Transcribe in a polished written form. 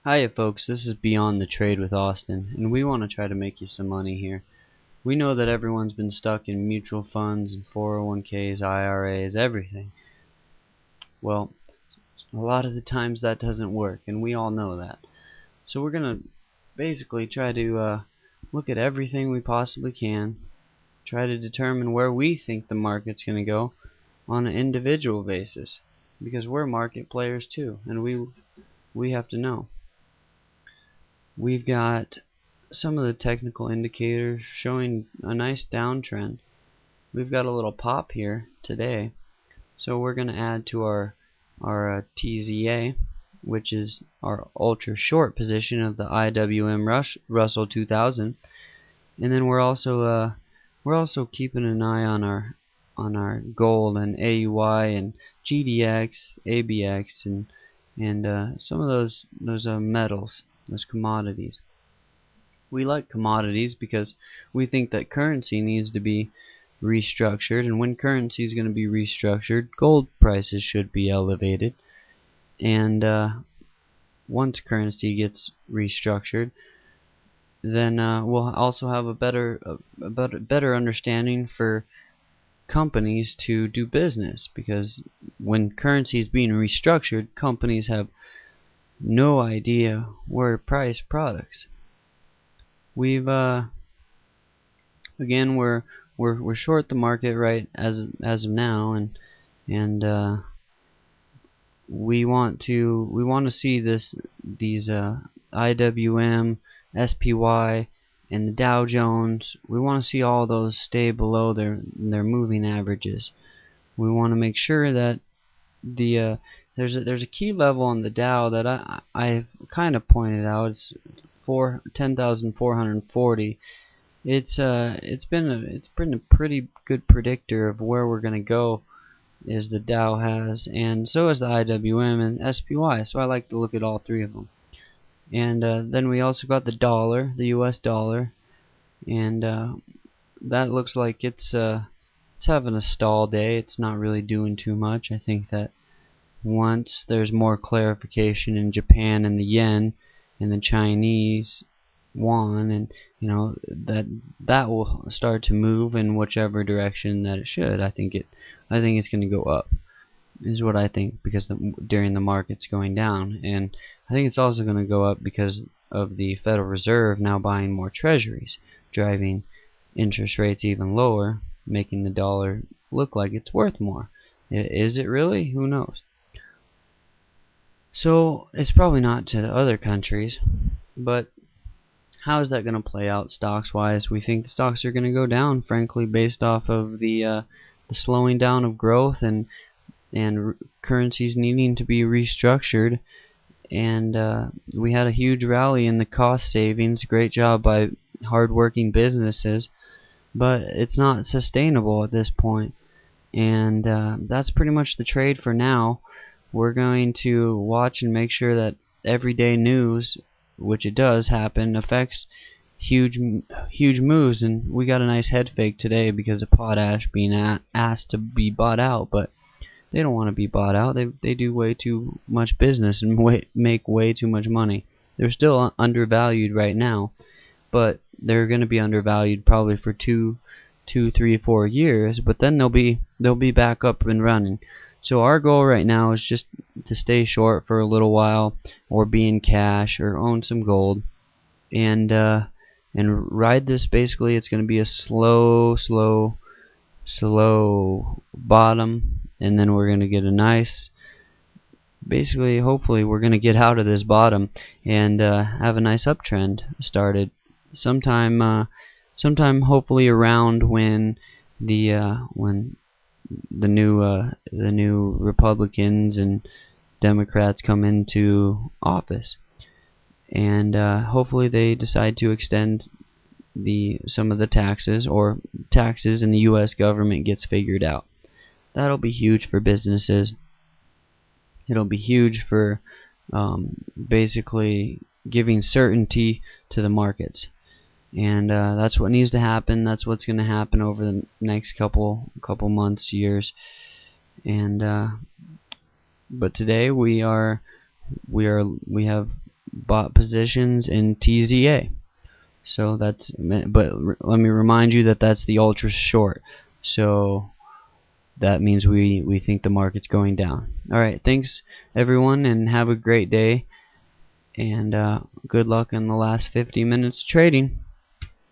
Hiya folks, this is Beyond the Trade with Austin, and we want to try to make you some money here. We know that everyone's been stuck in mutual funds and 401ks, IRAs, everything. Well, a lot of the times that doesn't work, and we all know that. So we're going to basically try to look at everything we possibly can, try to determine where we think the market's going to go on an individual basis, because we're market players too, and we have to know. We've got some of the technical indicators showing a nice downtrend. We've got a little pop here today, so we're going to add to our TZA, which is our ultra short position of the IWM Russell 2000, and then we're also keeping an eye on our gold and AUY and GDX, ABX, and some of those metals, those commodities. We like commodities because we think that currency needs to be restructured, and when currency is going to be restructured, gold prices should be elevated. And once currency gets restructured, then we'll also have a better understanding for companies to do business, because when currency is being restructured, companies have no idea where to price products. We've again we're short the market right as of now, and we want to see these IWM, SPY, and the Dow Jones. We want to see all those stay below their moving averages. We want to make sure that there's a key level on the Dow that I've kind of pointed out. It's 10,440. It's been a pretty good predictor of where we're gonna go, is the Dow has, and so is the IWM and SPY. So I like to look at all three of them. And then we also got the dollar, the US dollar, and that looks like it's having a stall day. It's not really doing too much. I think that once there's more clarification in Japan and the yen and the Chinese yuan, and that will start to move in whichever direction that it should. I think it's going to go up, is what I think, because during the market's going down, and I think it's also going to go up because of the Federal Reserve now buying more treasuries, driving interest rates even lower, making the dollar look like it's worth more. Is it really? Who knows? So it's probably not to the other countries, but how is that going to play out stocks wise? We think the stocks are going to go down, frankly, based off of the slowing down of growth and currencies needing to be restructured. And we had a huge rally in the cost savings. Great job by hardworking businesses, but it's not sustainable at this point. And that's pretty much the trade for now. We're going to watch and make sure that everyday news, which it does happen, affects huge moves. And we got a nice head fake today because of potash being asked to be bought out, but they don't want to be bought out. They do way too much business and make way too much money. They're still undervalued right now, but they're going to be undervalued probably for 2, 3, 4 years. But then they'll be back up and running. So our goal right now is just to stay short for a little while, or be in cash, or own some gold, and ride this. Basically, it's going to be a slow bottom, and then we're going to get a nice, basically, hopefully we're going to get out of this bottom and have a nice uptrend started sometime hopefully around when the new Republicans and Democrats come into office, and hopefully they decide to extend some of the taxes, or taxes in the U.S. government gets figured out. That'll be huge for businesses. It'll be huge for basically giving certainty to the markets. And that's what needs to happen. That's what's going to happen over the next couple months, years. And but today we have bought positions in TZA. So that's, but let me remind you that that's the ultra short. So that means we think the market's going down. All right, thanks everyone, and have a great day. And good luck in the last 50 minutes trading.